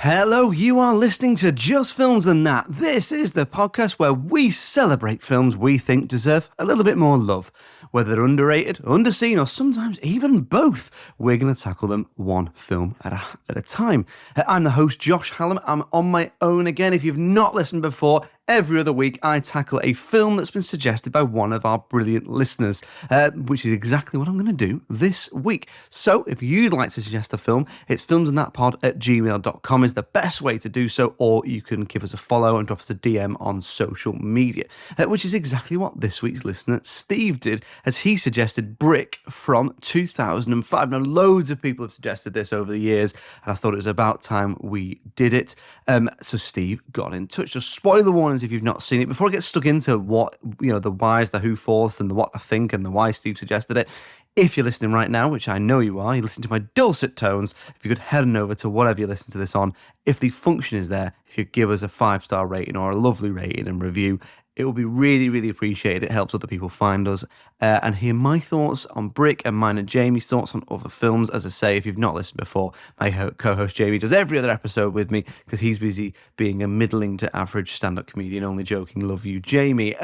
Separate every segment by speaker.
Speaker 1: Hello, you are listening to Just Films and That. This is the podcast where we celebrate films we think deserve a little bit more love. Whether they're underrated, underseen, or sometimes even both, we're going to tackle them one film at a time. I'm the host, Josh Hallam. I'm on my own again. If you've not listened before, every other week, I tackle a film that's been suggested by one of our brilliant listeners, which is exactly what I'm going to do this week. So if you'd like to suggest a film, it's filmsandthatpod@gmail.com is the best way to do so, or you can give us a follow and drop us a DM on social media, which is exactly what this week's listener, Steve, did, as he suggested Brick from 2005. Now, loads of people have suggested this over the years, and I thought it was about time we did it. So Steve got in touch. So spoiler warnings if you've not seen it. Before I get stuck into what, the whys, the who forths, and the what I think, and the why Steve suggested it, if you're listening right now, which I know you are, you listen to my dulcet tones, if you could head on over to whatever you listen to this on, if the function is there, if you give us a 5-star rating or a lovely rating and review, it will be really, really appreciated. It helps other people find us and hear my thoughts on Brick and mine and Jamie's thoughts on other films. As I say, if you've not listened before, my co-host Jamie does every other episode with me because he's busy being a middling to average stand-up comedian. Only joking, love you, Jamie.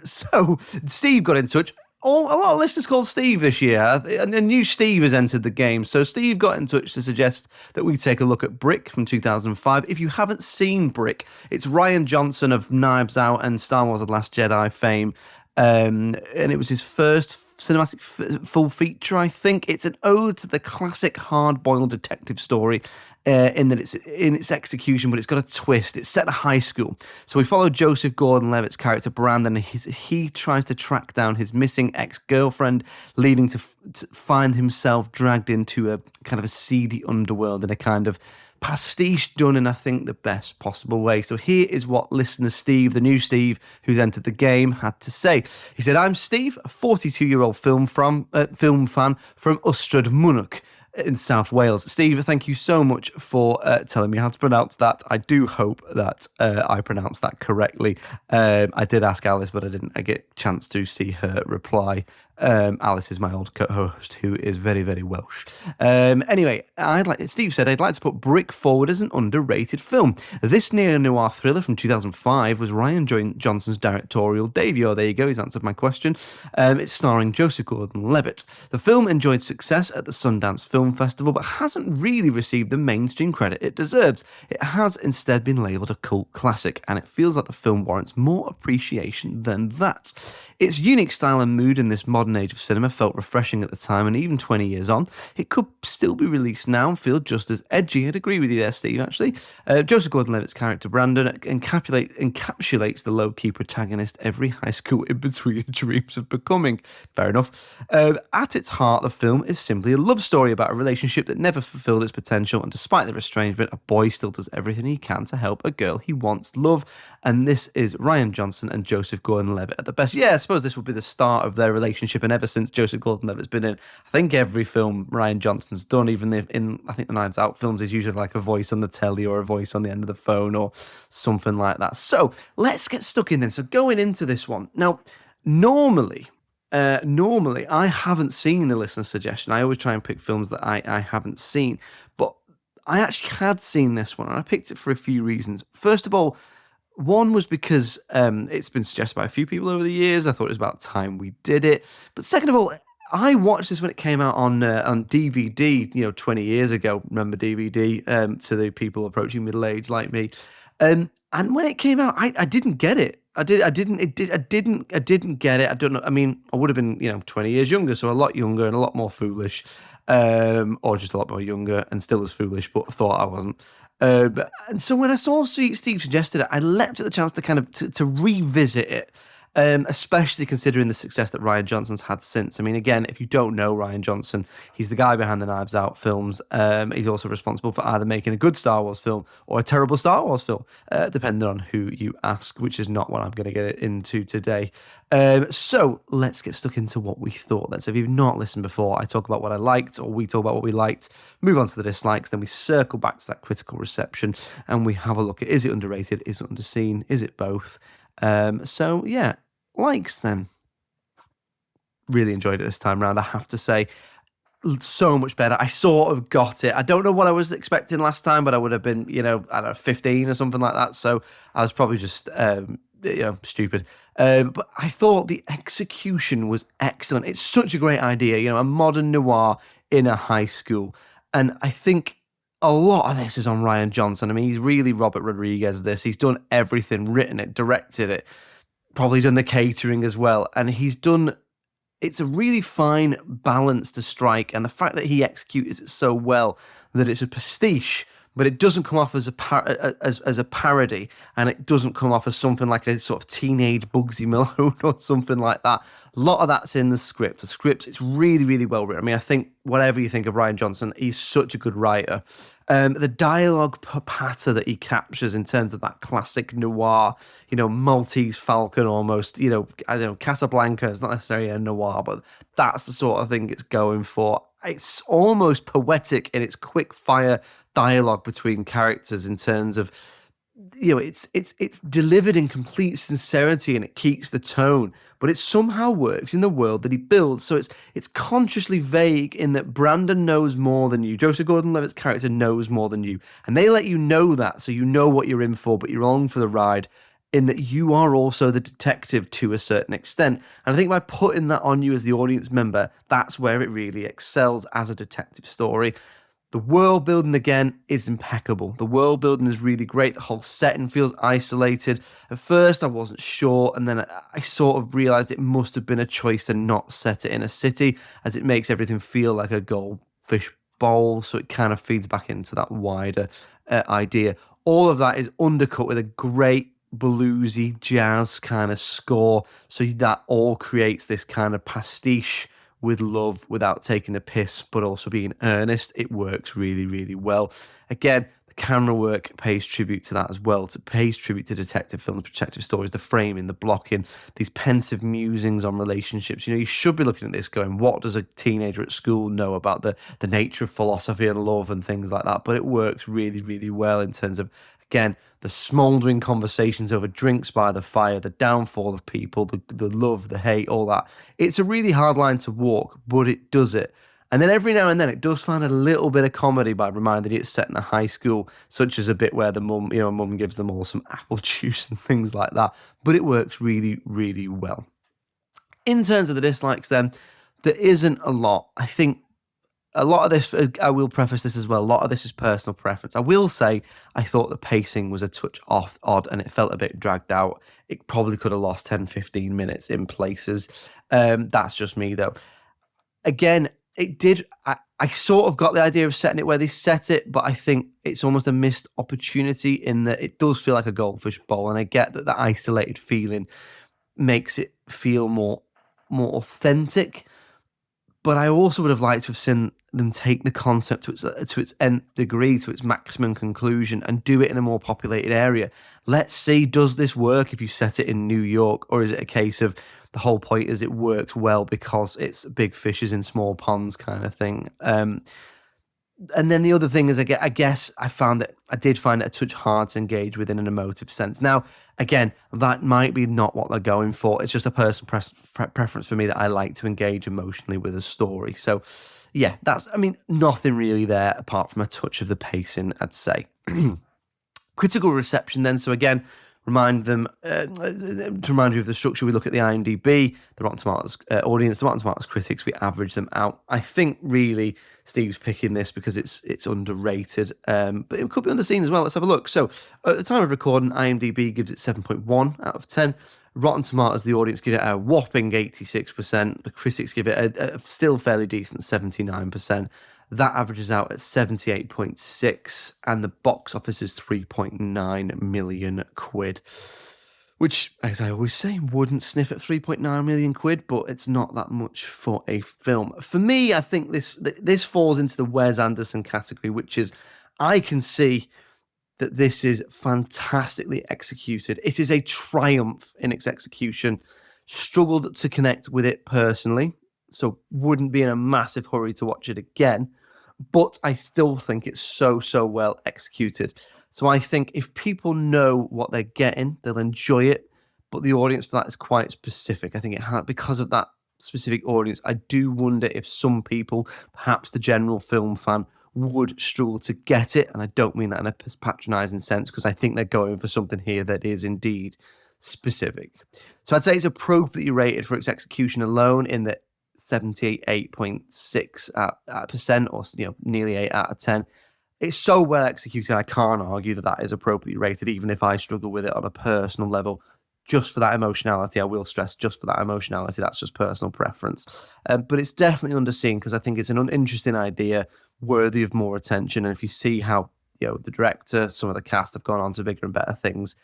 Speaker 1: So Steve got in touch. A lot of listeners called Steve this year. A new Steve has entered the game. So Steve got in touch to suggest that we take a look at Brick from 2005. If you haven't seen Brick, it's Rian Johnson of Knives Out and Star Wars The Last Jedi fame. And it was his first cinematic full feature, I think. It's an ode to the classic hard-boiled detective story in that it's in its execution, but it's got a twist. It's set at high school. So we follow Joseph Gordon-Levitt's character, Brandon, and he tries to track down his missing ex-girlfriend, leading to find himself dragged into a kind of a seedy underworld in a kind of pastiche done in, I think, the best possible way. So here is what listener Steve, the new Steve, who's entered the game, had to say. He said, "I'm Steve, a 42-year-old film fan from Ystrad Mynach in South Wales." Steve, thank you so much for telling me how to pronounce that. I do hope that I pronounced that correctly. I did ask Alice, but I didn't get a chance to see her reply. Alice is my old co-host, who is very, very Welsh. Anyway, Steve said, "I'd like to put Brick forward as an underrated film. This neo-noir thriller from 2005 was Rian Johnson's directorial debut." Oh, there you go, he's answered my question. It's starring Joseph Gordon-Levitt. The film enjoyed success at the Sundance Film Festival, but hasn't really received the mainstream credit it deserves. It has instead been labelled a cult classic, and it feels like the film warrants more appreciation than that. Its unique style and mood in this modern age of cinema felt refreshing at the time, and even 20 years on, it could still be released now and feel just as edgy. I'd agree with you there, Steve, actually. Joseph Gordon-Levitt's character, Brandon, encapsulates the low-key protagonist every high school in-between dreams of becoming. Fair enough. At its heart, the film is simply a love story about a relationship that never fulfilled its potential, and despite their estrangement, a boy still does everything he can to help a girl he wants love. And this is Rian Johnson and Joseph Gordon-Levitt at the best. Yeah, I suppose this will be the start of their relationship, and ever since Joseph Gordon-Levitt's been in, I think, every film Rian Johnson's done, even in, I think, the Knives Out films, is usually like a voice on the telly or a voice on the end of the phone or something like that. So let's get stuck in then. So going into this one. Now, normally I haven't seen the listener suggestion. I always try and pick films that I haven't seen, but I actually had seen this one, and I picked it for a few reasons. First of all, one was because it's been suggested by a few people over the years. I thought it was about time we did it. But second of all, I watched this when it came out on DVD, 20 years ago. Remember DVD? To the people approaching middle age like me. And when it came out, I didn't get it. I didn't get it. I don't know. I mean, I would have been, 20 years younger, so a lot younger and a lot more foolish, or just a lot more younger and still as foolish, but thought I wasn't. And so when I saw Steve suggested it, I leapt at the chance to kind of to revisit it. Especially considering the success that Rian Johnson's had since. I mean, again, if you don't know Rian Johnson, he's the guy behind the Knives Out films. He's also responsible for either making a good Star Wars film or a terrible Star Wars film, depending on who you ask, which is not what I'm going to get into today. So let's get stuck into what we thought then. So if you've not listened before, I talk about what I liked, or we talk about what we liked, move on to the dislikes, then we circle back to that critical reception, and we have a look at, is it underrated, is it underseen, is it both? So yeah, likes then. Really enjoyed it this time round, I have to say. so much better. I sort of got it. I don't know what I was expecting last time, but I would have been, I don't know, 15 or something like that. So I was probably just, stupid. But I thought the execution was excellent. It's such a great idea, a modern noir in a high school. And I think a lot of this is on Rian Johnson. I mean, he's really Robert Rodriguez this. He's done everything, written it, directed it, probably done the catering as well. And it's a really fine balance to strike, and the fact that he executes it so well that it's a pastiche, but it doesn't come off as as a parody, and it doesn't come off as something like a sort of teenage Bugsy Malone or something like that. A lot of that's in the script. The script, it's really, really well written. I mean, I think whatever you think of Rian Johnson, he's such a good writer. The dialogue patter that he captures in terms of that classic noir, Maltese Falcon almost, I don't know, Casablanca is not necessarily a noir, but that's the sort of thing it's going for. It's almost poetic in its quick fire dialogue between characters in terms of, it's delivered in complete sincerity and it keeps the tone, but it somehow works in the world that he builds. So it's consciously vague in that Brandon knows more than you. Joseph Gordon-Levitt's character knows more than you, and they let you know that, so you know what you're in for, but you're along for the ride. In that you are also the detective to a certain extent. And I think by putting that on you as the audience member, that's where it really excels as a detective story. The world building, again, is impeccable. The world building is really great. The whole setting feels isolated. At first, I wasn't sure, and then I sort of realised it must have been a choice to not set it in a city, as it makes everything feel like a goldfish bowl, so it kind of feeds back into that wider idea. All of that is undercut with a great bluesy jazz kind of score, so that all creates this kind of pastiche with love without taking the piss, but also being earnest. It works really, really well. Again, the camera work pays tribute to that as well. It pays tribute to detective films, detective stories, the framing, the blocking, these pensive musings on relationships. You should be looking at this going, what does a teenager at school know about the nature of philosophy and love and things like that? But it works really, really well in terms of, again, the smouldering conversations over drinks by the fire, the downfall of people, the love, the hate, all that. It's a really hard line to walk, but it does it. And then every now and then it does find a little bit of comedy by reminding you it's set in a high school, such as a bit where the mum gives them all some apple juice and things like that. But it works really, really well. In terms of the dislikes then, there isn't a lot. I think a lot of this, I will preface this as well, a lot of this is personal preference. I will say I thought the pacing was a touch odd and it felt a bit dragged out. It probably could have lost 10, 15 minutes in places. That's just me though. Again, it did, I sort of got the idea of setting it where they set it, but I think it's almost a missed opportunity in that it does feel like a goldfish bowl, and I get that the isolated feeling makes it feel more authentic. But I also would have liked to have seen them take the concept to its nth degree, to its maximum conclusion, and do it in a more populated area. Let's see, does this work if you set it in New York, or is it a case of the whole point is it works well because it's big fishes in small ponds kind of thing? And then the other thing is, I guess I did find it a touch hard to engage with in an emotive sense. Now, again, that might be not what they're going for. It's just a personal preference for me that I like to engage emotionally with a story. So, yeah, nothing really there apart from a touch of the pacing, I'd say. Critical reception then. So again, to remind you of the structure, we look at the IMDb, the Rotten Tomatoes audience, the Rotten Tomatoes critics, we average them out. I think really Steve's picking this because it's underrated, but it could be underseen as well. Let's have a look. So at the time of recording, IMDb gives it 7.1 out of 10. Rotten Tomatoes, the audience give it a whopping 86%. The critics give it a still fairly decent 79%. That averages out at 78.6, and the box office is 3.9 million quid, which, as I always say, wouldn't sniff at 3.9 million quid, but it's not that much for a film. For me, I think this falls into the Wes Anderson category, which is, I can see that this is fantastically executed. It is a triumph in its execution. Struggled to connect with it personally, so wouldn't be in a massive hurry to watch it again. But I still think it's so well executed. So I think if people know what they're getting, they'll enjoy it. But the audience for that is quite specific. I think it has, because of that specific audience, I do wonder if some people, perhaps the general film fan, would struggle to get it. And I don't mean that in a patronizing sense, because I think they're going for something here that is indeed specific. So I'd say it's appropriately rated for its execution alone, in the 78.6% or nearly 8 out of 10. It's so well executed, I can't argue that is appropriately rated, even if I struggle with it on a personal level. Just for that emotionality, I will stress, just for that emotionality, that's just personal preference. But it's definitely underseen, because I think it's an interesting idea, worthy of more attention. And if you see how the director, some of the cast have gone on to bigger and better things,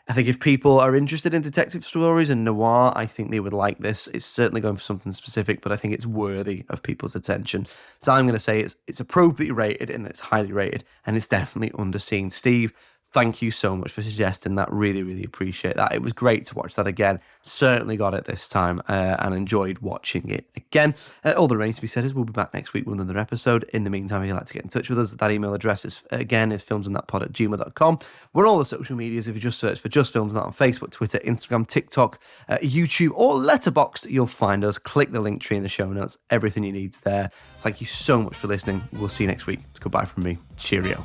Speaker 1: I think if people are interested in detective stories and noir, I think they would like this. It's certainly going for something specific, but I think it's worthy of people's attention. So I'm going to say it's appropriately rated, and it's highly rated, and it's definitely underseen. Steve, thank you so much for suggesting that. Really, really appreciate that. It was great to watch that again. Certainly got it this time and enjoyed watching it again. All that remains to be said is we'll be back next week with another episode. In the meantime, if you'd like to get in touch with us, that email address is filmsandthatpod@gmail.com. We're on all the social medias. If you just search for Just Films and That on Facebook, Twitter, Instagram, TikTok, YouTube, or Letterboxd, you'll find us. Click the link tree in the show notes. Everything you need's there. Thank you so much for listening. We'll see you next week. It's goodbye from me. Cheerio.